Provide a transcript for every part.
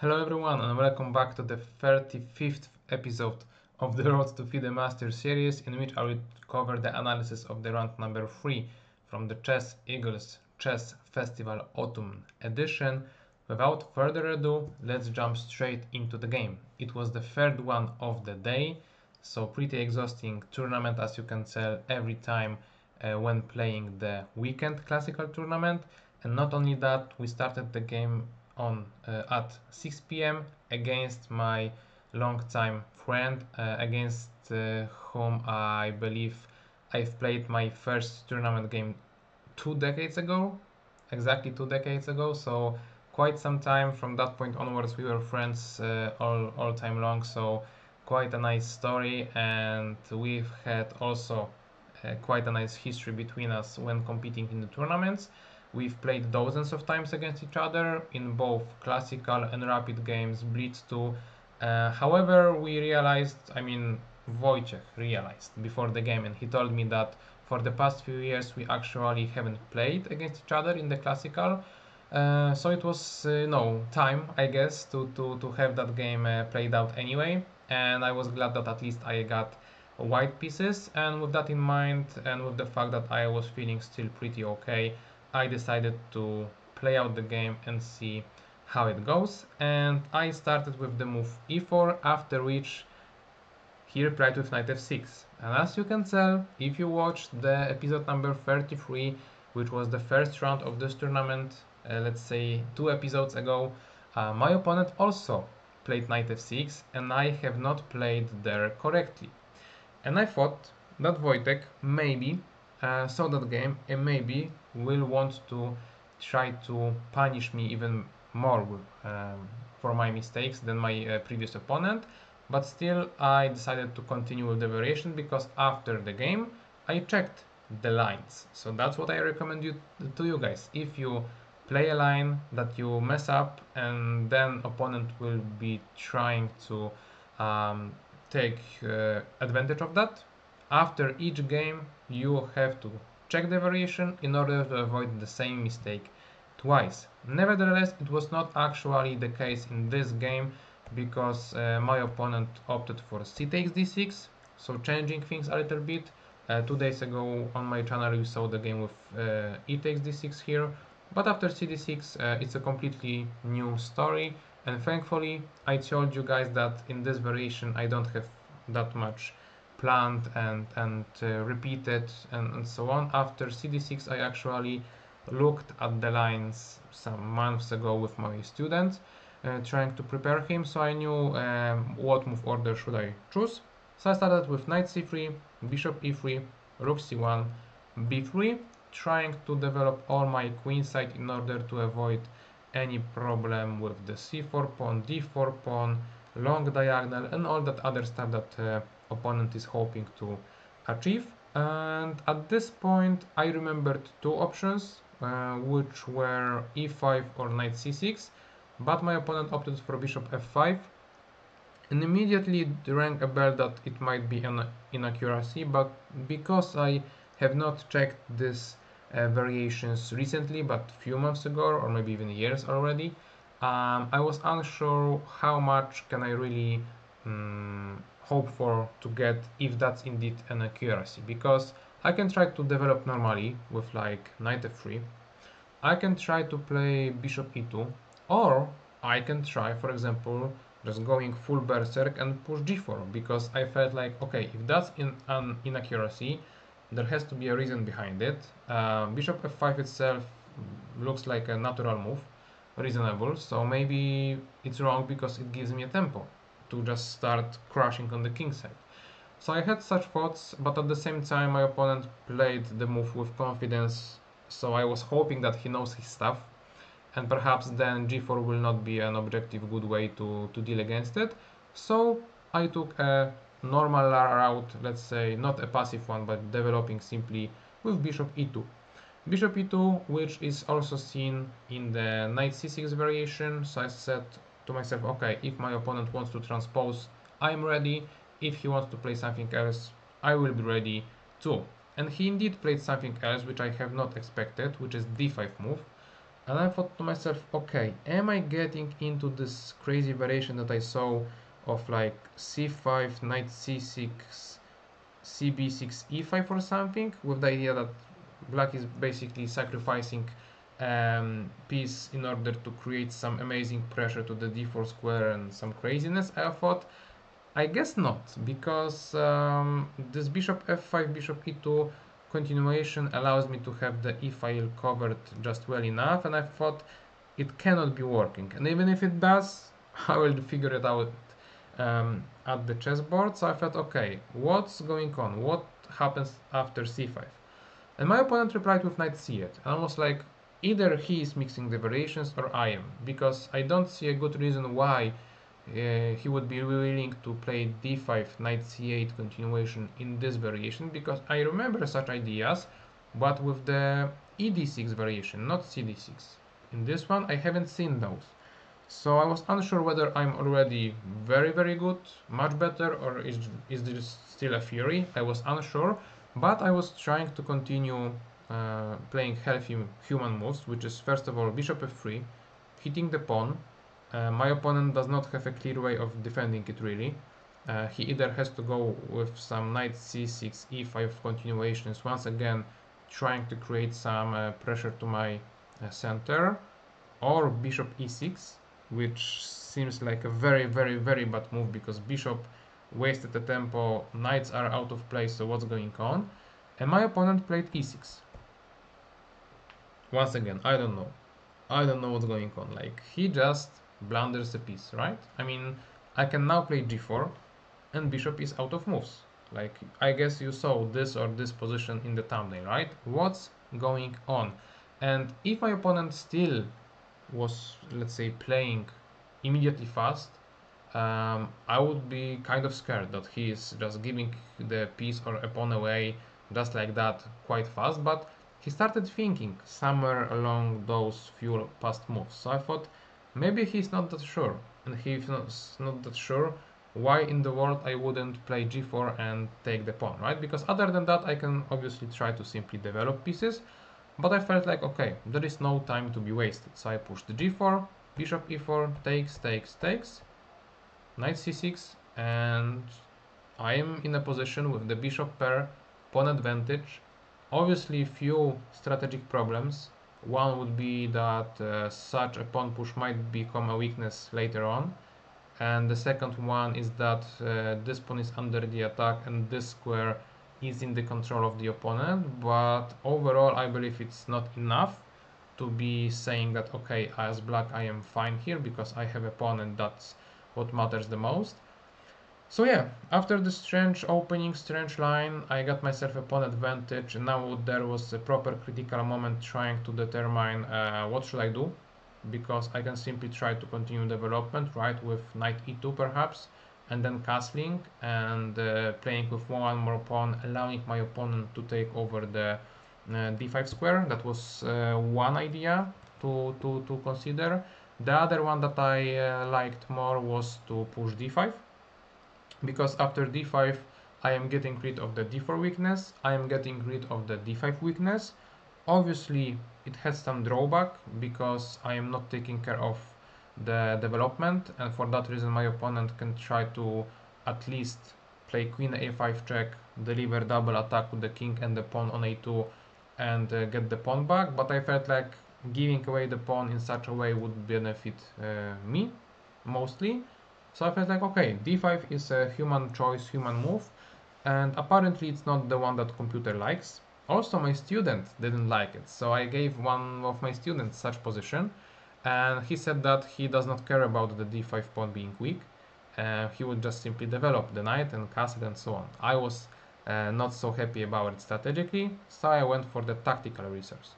Hello everyone and welcome back to the 35th episode of the Road to the Master series, in which I will cover the analysis of the round number 3 from the Chess Eagles Chess Festival Autumn edition. Without further ado, let's jump straight into the game. It was the third one of the day, so pretty exhausting tournament, as you can tell every time when playing the weekend classical tournament. And not only that, we started the game on at 6 p.m. against my longtime friend, against whom I believe I've played my first tournament game 2 decades ago, exactly 2 decades ago. So quite some time from that point onwards, we were friends all time long. So quite a nice story, and we've had also quite a nice history between us when competing in the tournaments. We've played dozens of times against each other in both classical and rapid games, Blitz 2. However, we realized, Wojciech realized before the game, and he told me that for the past few years we actually haven't played against each other in the classical. So it was no time, I guess, to have that game played out anyway. And I was glad that at least I got white pieces. And with that in mind, and with the fact that I was feeling still pretty okay, I decided to play out the game and see how it goes. And I started with the move e4, after which he replied with knight f6. And as you can tell, if you watched the episode number 33, which was the first round of this tournament, let's say 2 episodes ago, my opponent also played knight f6, and I have not played there correctly. And I thought that Wojtek maybe saw that game and maybe will want to try to punish me even more for my mistakes than my previous opponent. But still, I decided to continue with the variation because after the game I checked the lines. So that's what I recommend to you guys. If you play a line that you mess up, and then opponent will be trying to take advantage of that, after each game you have to check the variation in order to avoid the same mistake twice. Nevertheless, it was not actually the case in this game, because my opponent opted for c takes d6, so changing things a little bit. 2 days ago on my channel you saw the game with e takes d6 here, but after c d6 it's a completely new story. And thankfully I told you guys that in this variation I don't have that much planned and repeated and so on. After c d6 I actually looked at the lines some months ago with my student, trying to prepare him, so I knew what move order should I choose. So I started with knight c3, bishop e3, rook c1, b3, trying to develop all my queenside in order to avoid any problem with the c4 pawn, d4 pawn, long diagonal, and all that other stuff that opponent is hoping to achieve. And at this point I remembered two options, which were e5 or knight c6, but my opponent opted for bishop f5, and immediately it rang a bell that it might be an inaccuracy. But because I have not checked these variations recently, but few months ago or maybe even years already, I was unsure how much can I really hope for to get if that's indeed an accuracy, because I can try to develop normally with like knight f3, I can try to play bishop e2, or I can try, for example, just going full berserk and push g4, because I felt like, okay, if that's an inaccuracy, there has to be a reason behind it. Bishop f5 itself looks like a natural move, reasonable, so maybe it's wrong because it gives me a tempo to just start crushing on the king side. So I had such thoughts, but at the same time my opponent played the move with confidence, so I was hoping that he knows his stuff, and perhaps then g4 will not be an objective good way to deal against it. So I took a normal route, let's say not a passive one, but developing simply with bishop e2. Bishop e2, which is also seen in the knight c6 variation. So I said to myself, okay, if my opponent wants to transpose, I'm ready. If he wants to play something else, I will be ready too. And he indeed played something else which I have not expected, which is d5 move. And I thought to myself, okay, am I getting into this crazy variation that I saw of like c5, knight c6, cb6, e5 or something, with the idea that black is basically sacrificing piece in order to create some amazing pressure to the d4 square and some craziness. I thought, I guess not, because this bishop f5, bishop e2 continuation allows me to have the e file covered just well enough, and I thought it cannot be working. And even if it does, I will figure it out at the chessboard. So I thought, okay, what's going on? What happens after c5? And my opponent replied with knight c8. And I was like, either he is mixing the variations or I am, because I don't see a good reason why he would be willing to play d5, knight c8 continuation in this variation, because I remember such ideas, but with the ed6 variation, not cd6. In this one, I haven't seen those. So I was unsure whether I'm already very, very good, much better, or is this still a theory? I was unsure, but I was trying to continue playing healthy human moves, which is first of all bishop f3, hitting the pawn. My opponent does not have a clear way of defending it really. He either has to go with some knight c6, e5 continuations, once again trying to create some pressure to my center, or bishop e6, which seems like a very, very, very bad move because bishop wasted the tempo, knights are out of place, so what's going on? And my opponent played e6. Once again, I don't know. I don't know what's going on. Like, he just blunders a piece, right? I mean, I can now play g4 and bishop is out of moves. Like, I guess you saw this or this position in the thumbnail, right? What's going on? And if my opponent still was, let's say, playing immediately fast, I would be kind of scared that he is just giving the piece or a pawn away just like that quite fast. But he started thinking somewhere along those few past moves. So I thought maybe he's not that sure, and he's not that sure, why in the world I wouldn't play g4 and take the pawn, right? Because other than that, I can obviously try to simply develop pieces. But I felt like, okay, there is no time to be wasted. So I pushed g4, bishop e4, takes, takes, takes, knight c6, and I am in a position with the bishop pair, pawn advantage. Obviously, few strategic problems. One would be that such a pawn push might become a weakness later on. And the second one is that this pawn is under the attack and this square is in the control of the opponent. But overall, I believe it's not enough to be saying that, okay, as black I am fine here because I have a pawn and that's what matters the most. So yeah, after the strange opening, strange line, I got myself a pawn advantage, and now there was a proper critical moment trying to determine what should I do, because I can simply try to continue development, right, with knight e2 perhaps, and then castling and playing with one more pawn, allowing my opponent to take over the d5 square. That was one idea to consider. The other one that I liked more was to push d5, because after d5 I am getting rid of the d4 weakness, I am getting rid of the d5 weakness. Obviously it has some drawback because I am not taking care of the development, and for that reason my opponent can try to at least play queen a5 check, deliver double attack with the king and the pawn on a2 and get the pawn back, but I felt like giving away the pawn in such a way would benefit me mostly. So I felt like, okay, d5 is a human choice, human move, and apparently it's not the one that computer likes. Also, my student didn't like it, so I gave one of my students such position, and he said that he does not care about the d5 pawn being weak. He would just simply develop the knight and castle and so on. I was not so happy about it strategically, so I went for the tactical resource.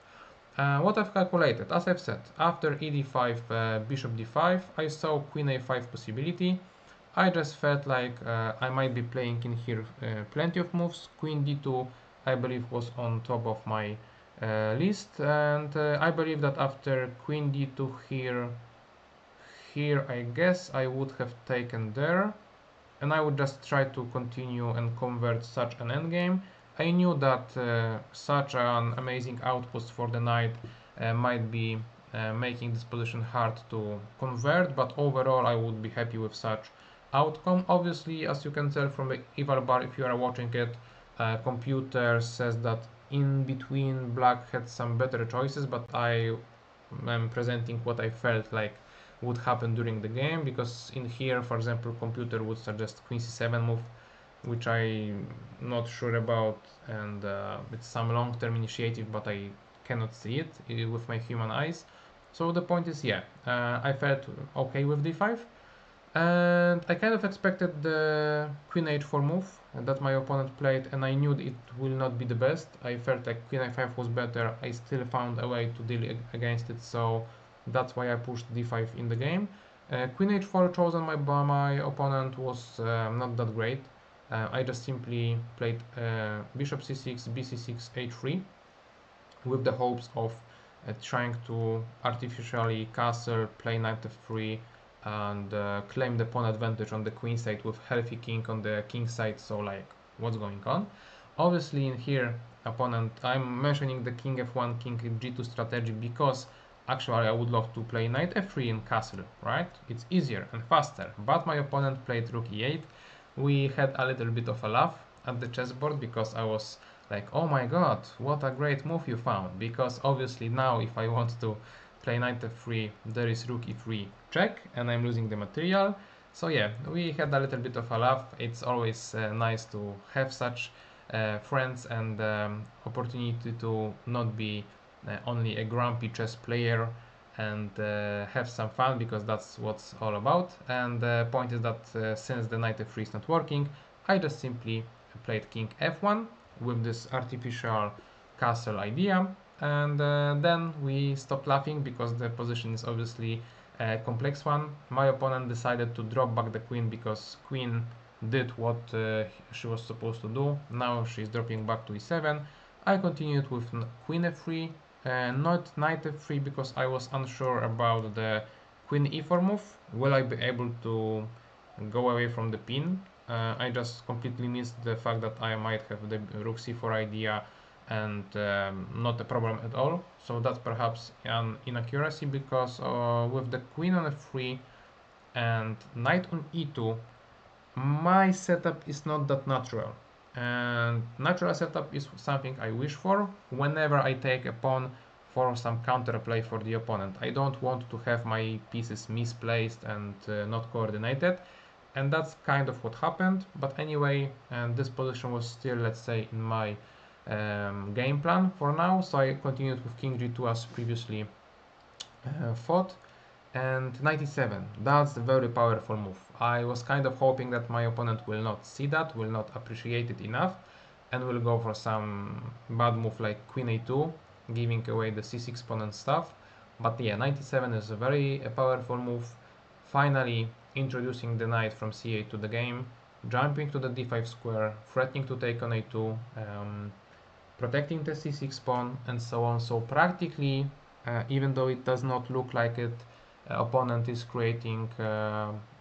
What I've calculated, as I've said, after ed5, bishop d5, I saw queen a5 possibility. I just felt like I might be playing in here plenty of moves. Queen d2, I believe, was on top of my list, and I believe that after queen d2 here I guess I would have taken there, and I would just try to continue and convert such an endgame. I knew that such an amazing outpost for the knight might be making this position hard to convert, but overall I would be happy with such outcome. Obviously, as you can tell from the eval bar, if you are watching it, computer says that in between black had some better choices, but I am presenting what I felt like would happen during the game, because in here, for example, computer would suggest queen c7 move, which I'm not sure about, and it's some long-term initiative, but I cannot see it with my human eyes. So the point is, yeah, I felt okay with d5, and I kind of expected the queen h4 move that my opponent played, and I knew it will not be the best. I felt like queen i5 was better. I still found a way to deal against it, so that's why I pushed d5 in the game. Queen h4 chosen by my opponent was not that great. I just simply played bishop c6, bc6, h3 with the hopes of trying to artificially castle, play knight f3, and claim the pawn advantage on the queen side with healthy king on the king side. So like, what's going on? Obviously in here, opponent, I'm mentioning the king f1, king g2 strategy because actually I would love to play knight f3 in castle, right? It's easier and faster, but my opponent played rook e8. We had a little bit of a laugh at the chessboard because I was like, oh my god, what a great move you found, because obviously now if I want to play knight f3, there is rook e3 check, and I'm losing the material. So yeah, we had a little bit of a laugh. It's always nice to have such friends and opportunity to not be only a grumpy chess player and have some fun, because that's what's all about. And the point is that since the knight f3 is not working, I just simply played king f1 with this artificial castle idea, and then we stopped laughing because the position is obviously a complex one. My opponent decided to drop back the queen because queen did what she was supposed to do. Now she's dropping back to e7. I continued with queen f3, not knight f3, because I was unsure about the queen e4 move. Will I be able to go away from the pin? I just completely missed the fact that I might have the rook c4 idea, and not a problem at all. So that's perhaps an inaccuracy, because with the queen on f3 and knight on e2, my setup is not that natural. And natural setup is something I wish for whenever I take a pawn for some counterplay for the opponent. I don't want to have my pieces misplaced and not coordinated, and that's kind of what happened. But anyway, and this position was still, let's say, in my game plan for now, so I continued with king g2 as previously thought. And 97, that's a very powerful move. I was kind of hoping that my opponent will not see that, will not appreciate it enough, and will go for some bad move like queen a2, giving away the c6 pawn and stuff. But yeah, 97 is a very powerful move. Finally introducing the knight from c8 to the game, jumping to the d5 square, threatening to take on a2, protecting the c6 pawn, and so on. So practically, even though it does not look like it, opponent is creating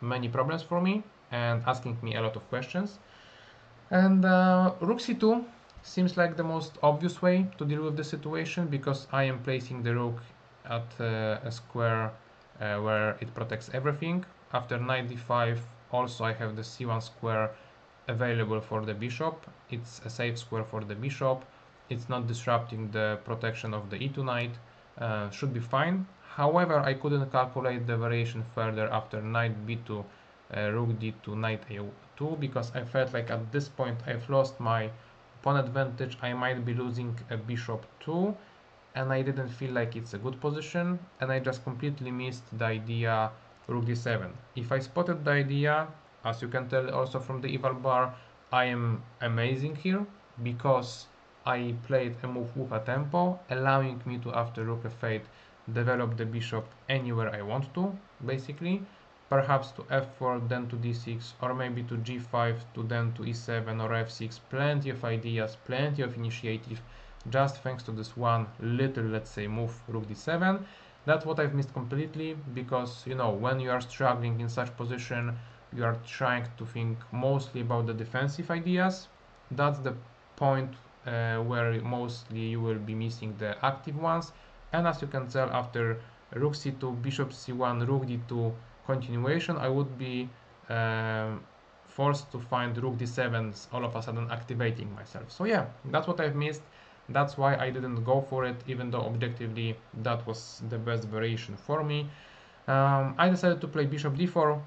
many problems for me and asking me a lot of questions. And rook c2 seems like the most obvious way to deal with the situation, because I am placing the rook at a square where it protects everything. After knight d5, also I have the c1 square available for the bishop. It's a safe square for the bishop. It's not disrupting the protection of the e2 knight. Should be fine. However, I couldn't calculate the variation further after knight b2, rook d2, knight a2, because I felt like at this point I've lost my pawn advantage. I might be losing a bishop too, and I didn't feel like it's a good position, and I just completely missed the idea rook d7. If I spotted the idea, as you can tell also from the eval bar, I am amazing here, because I played a move with a tempo, allowing me to, after rook f8, develop the bishop anywhere I want to, basically. Perhaps to f4, then to d6, or maybe to g5, to then to e7 or f6. Plenty of ideas, plenty of initiative, just thanks to this one little, let's say, move, rook d7. That's what I've missed completely, because, you know, when you are struggling in such position, you are trying to think mostly about the defensive ideas. That's the point where mostly you will be missing the active ones. And as you can tell, after rook c2, bishop c1, rook d2 continuation, I would be forced to find rook d7 all of a sudden activating myself. So yeah, that's what I've missed. That's why I didn't go for it, even though objectively that was the best variation for me. I decided to play bishop d4,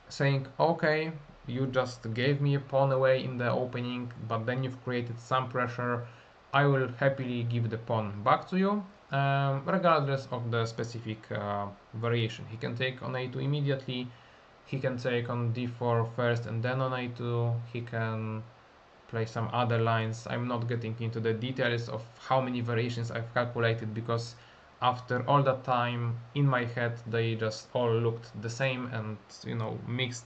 saying, okay, you just gave me a pawn away in the opening, but then you've created some pressure. I will happily give the pawn back to you, regardless of the specific variation. He can take on a2 immediately, he can take on d4 first and then on a2, he can play some other lines. I'm not getting into the details of how many variations I've calculated, because after all that time in my head they just all looked the same and, you know, mixed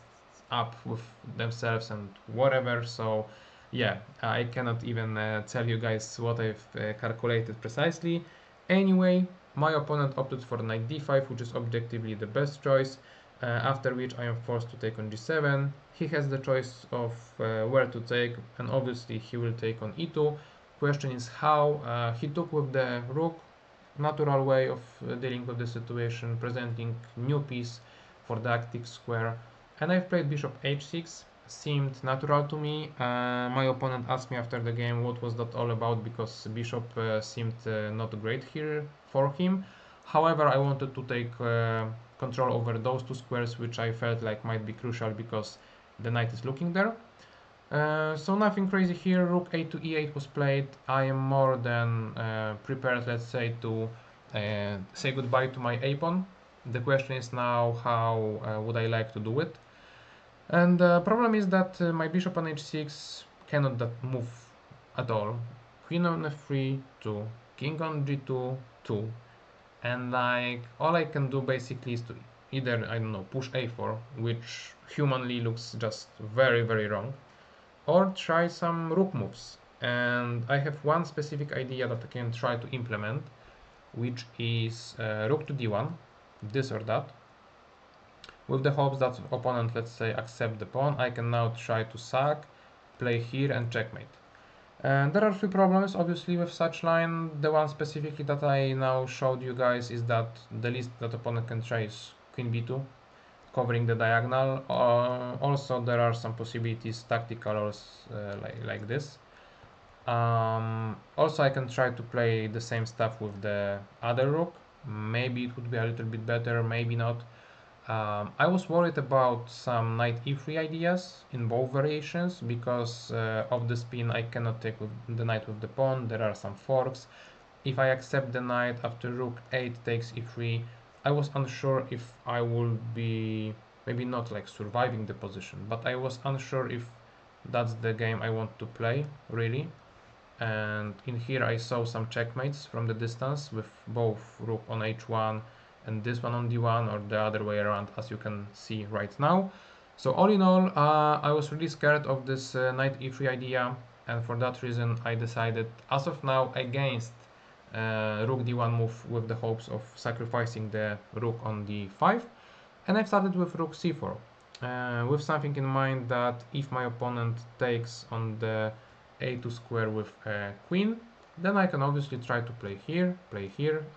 up with themselves and whatever. So yeah, I cannot even tell you guys what I've calculated precisely. Anyway, my opponent opted for knight d5, which is objectively the best choice, after which I am forced to take on g7. He has the choice of where to take, and obviously he will take on e2. Question is how. He took with the rook, natural way of dealing with the situation, presenting new piece for the active square. And I've played bishop h6, seemed natural to me. My opponent asked me after the game what was that all about, because bishop seemed not great here for him. However, I wanted to take control over those two squares, which I felt like might be crucial because the knight is looking there. So nothing crazy here. Rook a to e8 was played. I am more than prepared, let's say, to say goodbye to my a pawn. The question is now how would I like to do it. And the problem is that my bishop on h6 cannot move at all. Queen on f3, 2. King on g2, 2. And like all I can do basically is to either, I don't know, push a4, which humanly looks just very, very wrong, or try some rook moves. And I have one specific idea that I can try to implement, which is rook to d1, this or that, with the hopes that opponent, let's say, accept the pawn. I can now try to sack, play here and checkmate. And there are a few problems obviously with such line. The one specifically that I now showed you guys is that the least that opponent can try is queen b2, covering the diagonal. Also there are some possibilities tactical like this. Also I can try to play the same stuff with the other rook. Maybe it would be a little bit better, maybe not. I was worried about some knight e3 ideas in both variations, because of the spin I cannot take with the knight with the pawn. There are some forks. If I accept the knight after rook 8 takes e3, I was unsure if I will be, maybe not like surviving the position, but I was unsure if that's the game I want to play really. And in here I saw some checkmates from the distance with both rook on h1 and this one on d1, or the other way around, as you can see right now. So all in all, I was really scared of this knight e3 idea, and for that reason I decided as of now against rook d1 move, with the hopes of sacrificing the rook on d5. And I've started with rook c4, with something in mind that if my opponent takes on the a2 square with a queen, then I can obviously try to play here,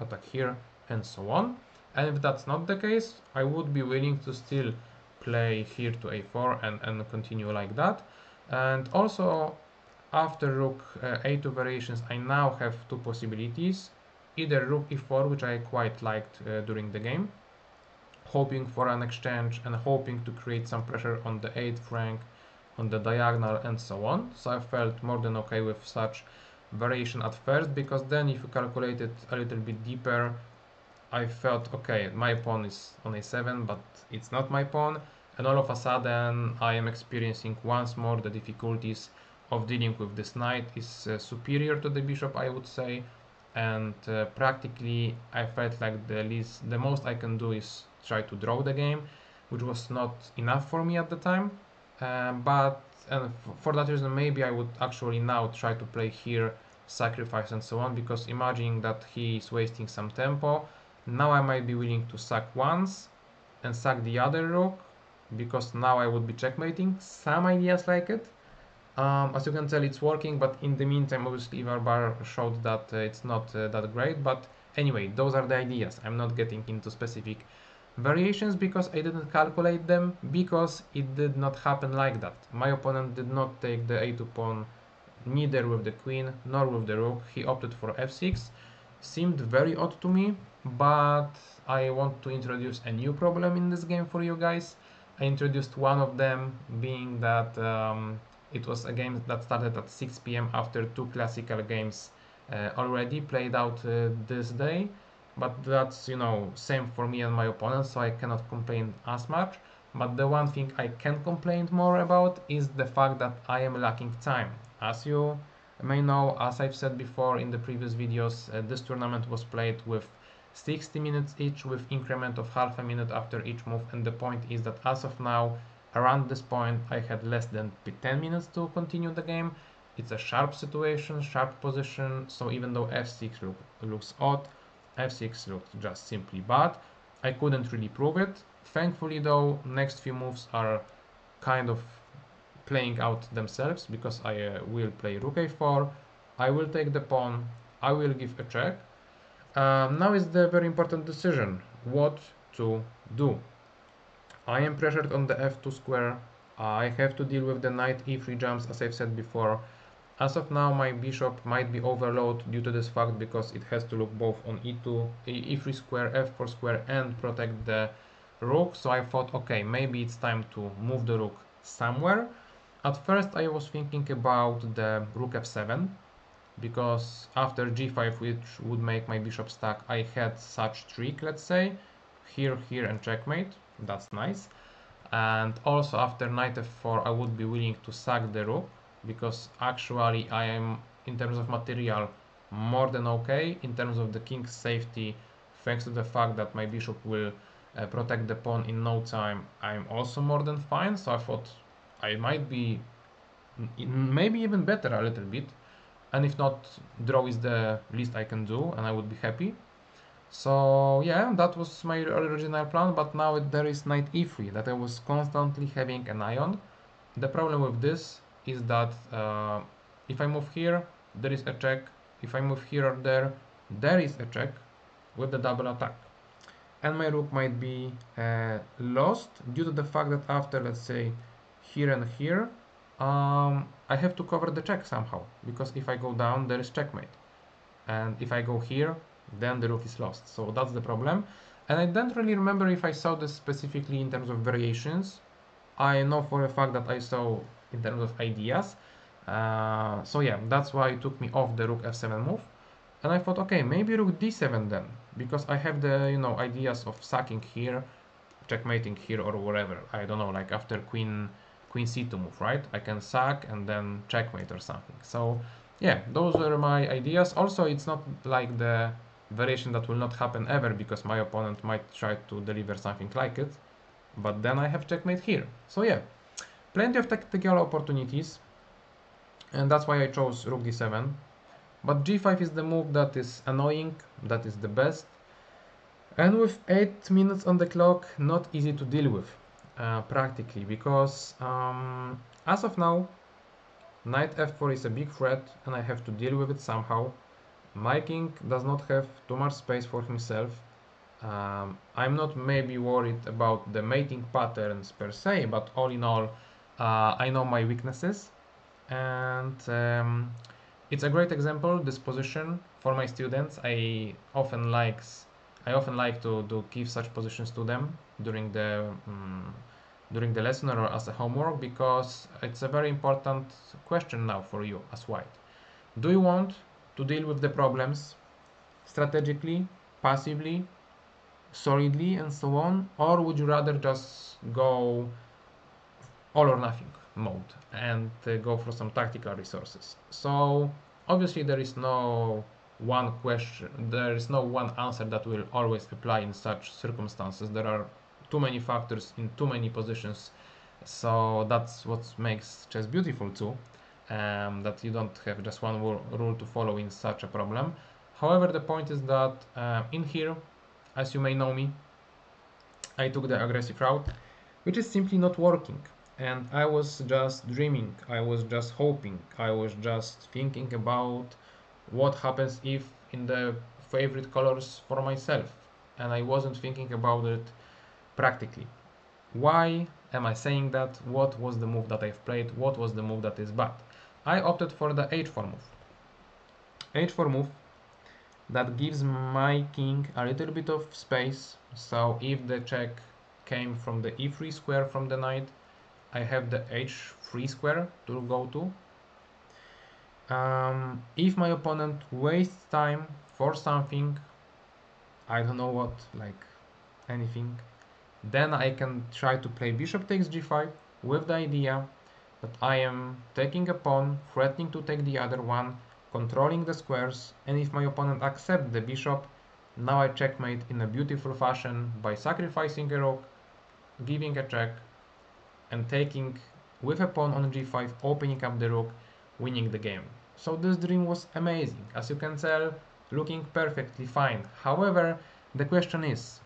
attack here, and so on. And if that's not the case, I would be willing to still play here to a4 and continue like that. And also, after rook a2 variations, I now have two possibilities. Either rook e4, which I quite liked during the game, hoping for an exchange and hoping to create some pressure on the 8th rank, on the diagonal, and so on. So I felt more than okay with such variation at first, because then if you calculate it a little bit deeper, I felt, okay, my pawn is on a7, but it's not my pawn, and all of a sudden I am experiencing once more the difficulties of dealing with this knight is superior to the bishop, I would say, and practically I felt like the most I can do is try to draw the game, which was not enough for me at the time. But for that reason, maybe I would actually now try to play here, sacrifice and so on, because imagining that he is wasting some tempo, now I might be willing to sack once and sack the other rook, because now I would be checkmating. Some ideas like it. As you can tell, it's working, but in the meantime, obviously, Ivar Bar showed that it's not that great. But anyway, those are the ideas. I'm not getting into specific variations because I didn't calculate them, because it did not happen like that. My opponent did not take the a2 pawn neither with the queen nor with the rook. He opted for f6. Seemed very odd to me, but I want to introduce a new problem in this game for you guys. I introduced one of them, being that it was a game that started at 6 p.m. after two classical games already played out this day. But that's, you know, same for me and my opponent, so I cannot complain as much. But the one thing I can complain more about is the fact that I am lacking time. As you may know, as I've said before in the previous videos, this tournament was played with 60 minutes each, with increment of half a minute after each move, and the point is that as of now, around this point, I had less than 10 minutes to continue the game. It's a sharp situation, sharp position, so even though f6 looks odd, f6 looked just simply bad. I couldn't really prove it. Thankfully though, next few moves are kind of playing out themselves, because I will play rook a4, I will take the pawn, I will give a check. Now is the very important decision, what to do. I am pressured on the f2 square, I have to deal with the knight e3 jumps, as I've said before. As of now, my bishop might be overloaded due to this fact, because it has to look both on e2, e3 square, f4 square, and protect the rook. So I thought, okay, maybe it's time to move the rook somewhere. At first I was thinking about the rook f7, because after g5, which would make my bishop stack, I had such trick, let's say, here, and checkmate. That's nice. And also after knight f4, I would be willing to sack the rook, because actually I am, in terms of material, more than okay. In terms of the king's safety, thanks to the fact that my bishop will protect the pawn in no time, I'm also more than fine. So I thought I might be maybe even better a little bit, and if not, draw is the least I can do and I would be happy. So yeah, that was my original plan, but now there is knight e3 that I was constantly having an eye on. The problem with this is that if I move here, there is a check. If I move here or there, there is a check with the double attack. And my rook might be lost due to the fact that after, let's say, here and here, I have to cover the check somehow, because if I go down, there is checkmate. And if I go here, then the rook is lost. So that's the problem. And I don't really remember if I saw this specifically in terms of variations. I know for a fact that I saw in terms of ideas. So yeah, that's why it took me off the rook f7 move. And I thought, okay, maybe rook d7 then, because I have the, you know, ideas of sacking here, checkmating here, or whatever. I don't know, like after queen c2 move, right? I can sack and then checkmate or something. So yeah, those are my ideas. Also, it's not like the variation that will not happen ever, because my opponent might try to deliver something like it, but then I have checkmate here. So yeah, plenty of tactical opportunities, and that's why I chose rook d7. But g5 is the move that is annoying, that is the best, and with 8 minutes on the clock, not easy to deal with practically, because as of now, knight f4 is a big threat and I have to deal with it somehow. My king does not have too much space for himself. I'm not maybe worried about the mating patterns per se, but all in all, I know my weaknesses, and it's a great example, this position, for my students. I often like to give such positions to them during the lesson or as a homework, because it's a very important question now for you as white. Do you want to deal with the problems strategically, passively, solidly, and so on, or would you rather just go all or nothing mode and go for some tactical resources? So obviously there is no one question, there is no one answer that will always apply in such circumstances. There are too many factors in too many positions, so that's what makes chess beautiful too, that you don't have just one rule to follow in such a problem. However, the point is that in here, as you may know me, I took the aggressive route, which is simply not working. And I was just dreaming, I was just hoping, I was just thinking about what happens if in the favorite colors for myself, and I wasn't thinking about it practically. Why am I saying that? What was the move that I've played? What was the move that is bad? I opted for the h4 move. h4 move that gives my king a little bit of space, so if the check came from the e3 square from the knight, I have the h3 square to go to. If my opponent wastes time for something, I don't know what, like anything, then I can try to play bishop takes g5 with the idea that I am taking a pawn, threatening to take the other one, controlling the squares, and if my opponent accepts the bishop, now I checkmate in a beautiful fashion by sacrificing a rook, giving a check, and taking with a pawn on g5, opening up the rook, winning the game. So this dream was amazing, as you can tell, looking perfectly fine. However, the question is,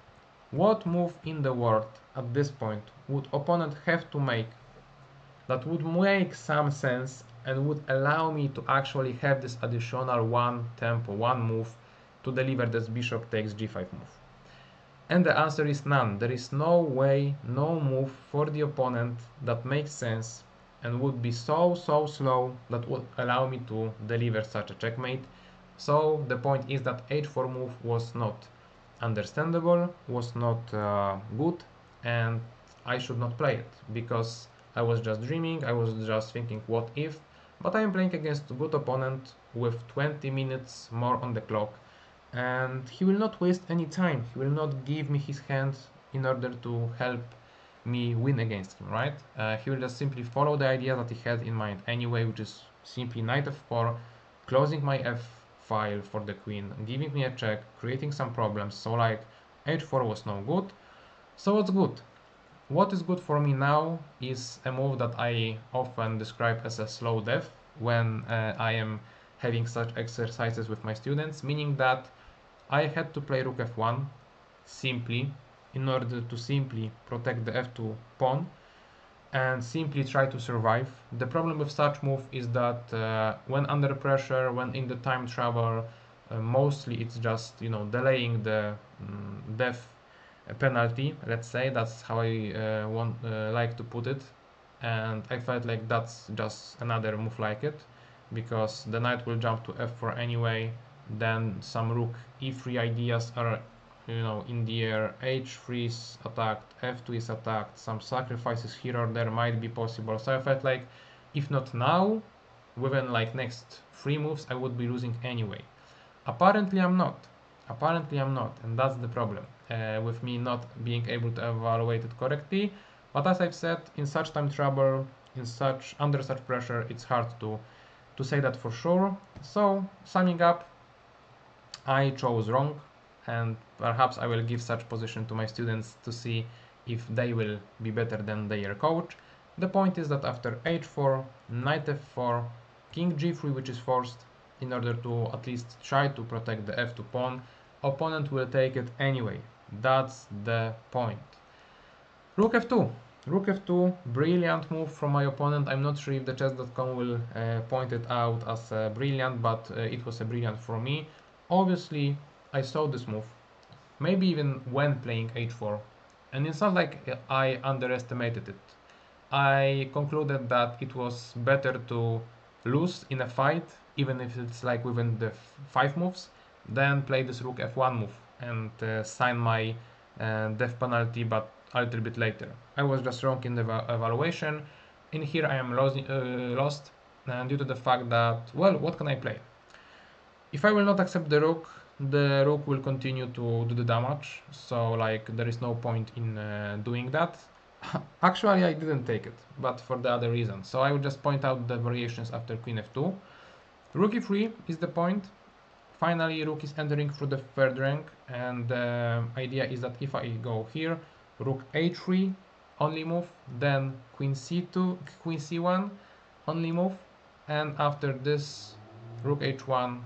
what move in the world at this point would opponent have to make that would make some sense and would allow me to actually have this additional one tempo, one move to deliver this bishop takes g5 move? And the answer is none. There is no way, no move for the opponent that makes sense and would be so slow that would allow me to deliver such a checkmate. So the point is that h4 move was not understandable, was not good, and I should not play it because I was just dreaming, I was just thinking what if, but I am playing against a good opponent with 20 minutes more on the clock, and he will not waste any time, he will not give me his hand in order to help me win against him, right? He will just simply follow the idea that he had in mind anyway, which is simply knight f4, closing my f file for the queen, giving me a check, creating some problems. So like h4 was no good. So what's good? What is good for me now is a move that I often describe as a slow death when I am having such exercises with my students, meaning that I had to play rook f1 simply in order to simply protect the f2 pawn and simply try to survive. The problem with such move is that when under pressure, when in the time travel, mostly it's just delaying the death penalty. Let's say that's how I like to put it, and I felt like that's just another move like it because the knight will jump to f4 anyway. Then some rook e3 ideas are in the air, h3 is attacked, f2 is attacked, some sacrifices here or there might be possible. So I felt like if not now, within like next 3 moves I would be losing anyway. Apparently I'm not, and that's the problem with me not being able to evaluate it correctly. But as I've said, in such time trouble, under such pressure, it's hard to say that for sure. So summing up, I chose wrong, and perhaps I will give such position to my students to see if they will be better than their coach. The point is that after h4, knight f4, king g3, which is forced in order to at least try to protect the f2 pawn, opponent will take it anyway. That's the point. Rook f2. Rook f2, brilliant move from my opponent. I'm not sure if the chess.com will point it out as brilliant, but it was a brilliant for me. Obviously, I saw this move, maybe even when playing h4, and it's not like I underestimated it. I concluded that it was better to lose in a fight, even if it's like within the 5 moves, than play this rook f1 move and sign my death penalty, but a little bit later. I was just wrong in the evaluation. In here I am lost due to the fact that, well, what can I play? If I will not accept the rook will continue to do the damage, so like there is no point in doing that. Actually I didn't take it, but for the other reason, so I will just point out the variations after queen f2. Rook e3 is the point. Finally rook is entering through the third rank, and the idea is that if I go here, rook a3 only move, then queen c2, queen c1 only move, and after this rook h1,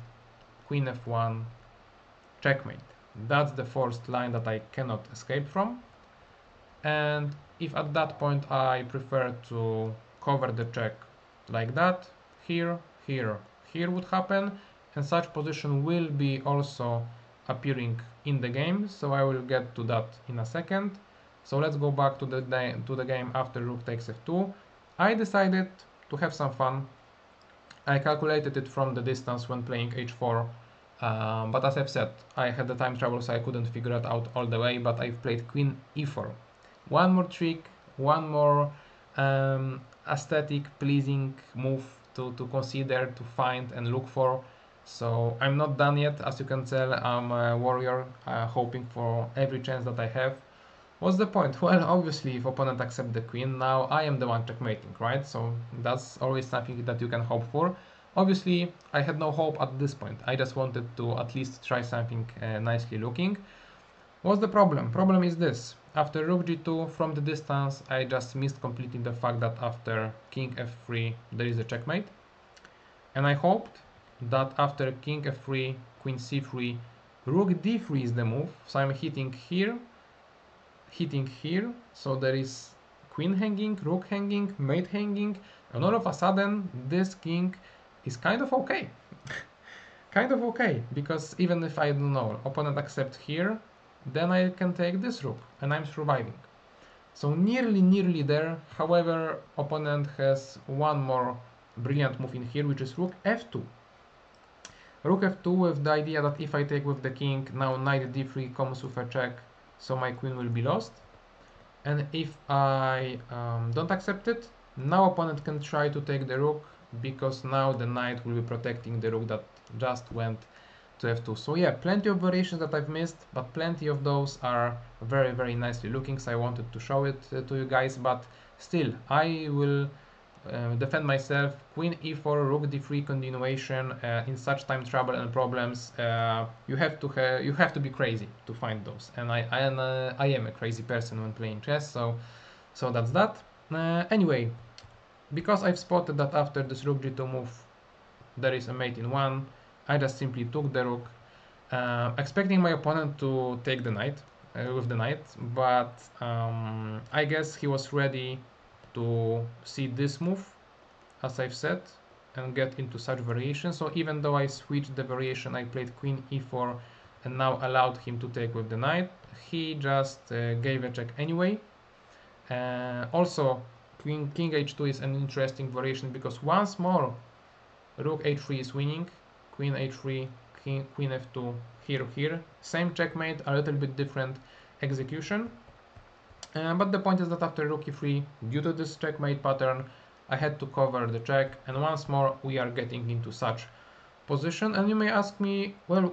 queen f1, checkmate. That's the forced line that I cannot escape from. And if at that point I prefer to cover the check like that, here would happen, and such position will be also appearing in the game, so I will get to that in a second. So let's go back to the game after rook takes f2. I decided to have some fun. I calculated it from the distance when playing h4, but as I've said, I had the time travel, so I couldn't figure it out all the way, but I've played queen e4. One more trick, one more aesthetic pleasing move to consider, to find and look for. So I'm not done yet. As you can tell, I'm a warrior, hoping for every chance that I have. What's the point? Well, obviously, if opponent accepts the queen, now I am the one checkmating, right? So that's always something that you can hope for. Obviously, I had no hope at this point. I just wanted to at least try something nicely looking. What's the problem? Problem is this. After rook g2, from the distance, I just missed completely the fact that after king f3, there is a checkmate. And I hoped that after king f3, queen c3, rook d3 is the move. So I'm hitting here, so there is queen hanging, rook hanging, mate hanging, and all of a sudden this king is kind of okay. Kind of okay, because even if I don't know, opponent accepts here, then I can take this rook, and I'm surviving. So nearly there. However, opponent has one more brilliant move in here, which is rook f2. Rook f2 with the idea that if I take with the king, now knight d3 comes with a check, so my queen will be lost. And if I don't accept it, now opponent can try to take the rook, because now the knight will be protecting the rook that just went to f2. So yeah, plenty of variations that I've missed, but plenty of those are very nicely looking, so I wanted to show it to you guys. But still, I will defend myself. Queen e4, rook d3 continuation in such time trouble and problems. You have to be crazy to find those, and I am a crazy person when playing chess. So that's that. Anyway, because I've spotted that after this rook g2 move there is a mate in one, I just simply took the rook, expecting my opponent to take the knight with the knight, but I guess he was ready to see this move, as I've said, and get into such variation. So even though I switched the variation, I played queen e4 and now allowed him to take with the knight, he just gave a check anyway. Also, king h2 is an interesting variation, because once more rook h3 is winning, queen h3, queen f2, here, same checkmate, a little bit different execution. But the point is that after rook e3, due to this checkmate pattern, I had to cover the check, and once more we are getting into such position. And you may ask me, well,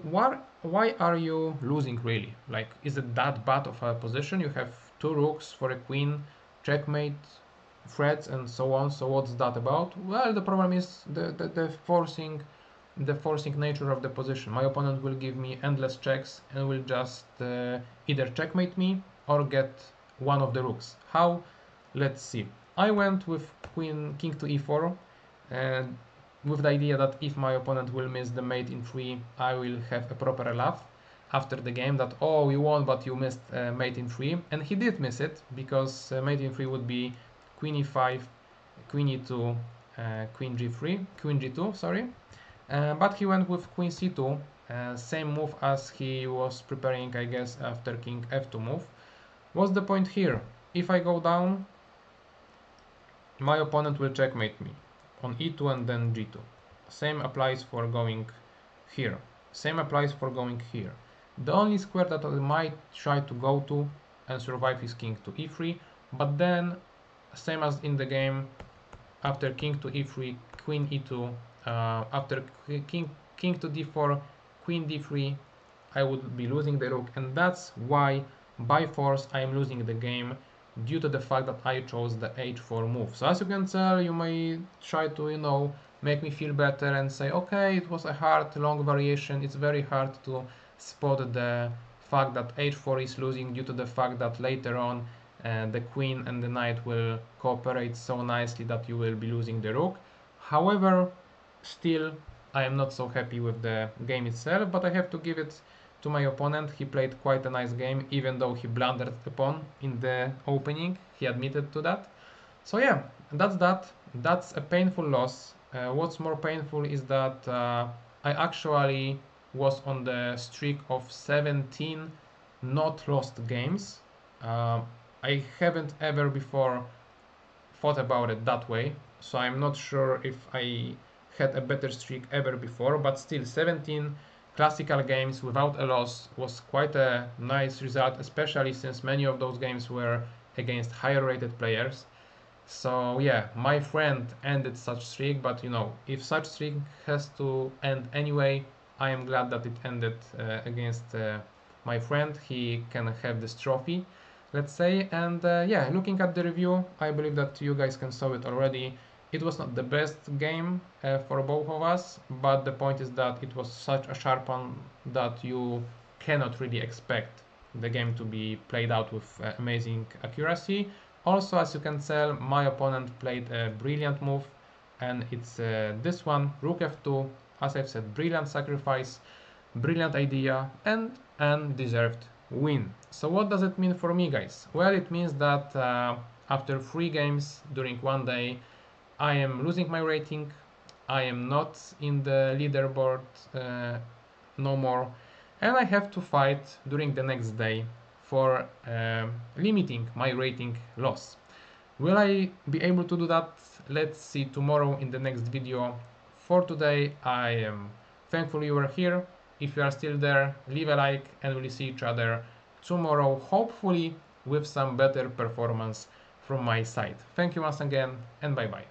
why are you losing really? Like, is it that bad of a position? You have two rooks for a queen, checkmate, threats, and so on. So what's that about? Well, the problem is the forcing nature of the position. My opponent will give me endless checks and will just either checkmate me or get one of the rooks. How? Let's see. I went with king to e4, and with the idea that if my opponent will miss the mate in 3, I will have a proper laugh after the game that, oh, you won, but you missed mate in 3. And he did miss it, because mate in 3 would be queen e5, queen e2, queen g2, sorry. But he went with queen c2, same move as he was preparing, I guess, after king f2 move. What's the point here? If I go down, my opponent will checkmate me on e2 and then g2. Same applies for going here. Same applies for going here. The only square that I might try to go to and survive is king to e3, but then, same as in the game, after king to e3, queen e2, after king to d4, queen d3, I would be losing the rook, and that's why by force I am losing the game, due to the fact that I chose the h4 move. So as you can tell, you may try to, make me feel better and say, okay, it was a hard, long variation. It's very hard to spot the fact that h4 is losing due to the fact that later on the queen and the knight will cooperate so nicely that you will be losing the rook. However, still, I am not so happy with the game itself, but I have to give it to my opponent. He played quite a nice game, even though he blundered the pawn in the opening. He admitted to that. So yeah, that's that. That's a painful loss. What's more painful is that I actually was on the streak of 17 not lost games. I haven't ever before thought about it that way, so I'm not sure if I had a better streak ever before, but still 17 classical games without a loss was quite a nice result, especially since many of those games were against higher rated players. So yeah, my friend ended such streak, but you know, if such streak has to end anyway, I am glad that it ended against my friend. He can have this trophy, let's say. And yeah, looking at the review, I believe that you guys can saw it already. It was not the best game for both of us, but the point is that it was such a sharp one that you cannot really expect the game to be played out with amazing accuracy. Also, as you can tell, my opponent played a brilliant move, and it's this one, rook f2. As I've said, brilliant sacrifice, brilliant idea, and an deserved win. So what does it mean for me, guys? Well, it means that after 3 games during one day, I am losing my rating. I am not in the leaderboard no more, and I have to fight during the next day for limiting my rating loss. Will I be able to do that? Let's see tomorrow in the next video. For today, I am thankful you were here. If you are still there, leave a like, and we'll see each other tomorrow, hopefully with some better performance from my side. Thank you once again, and bye bye.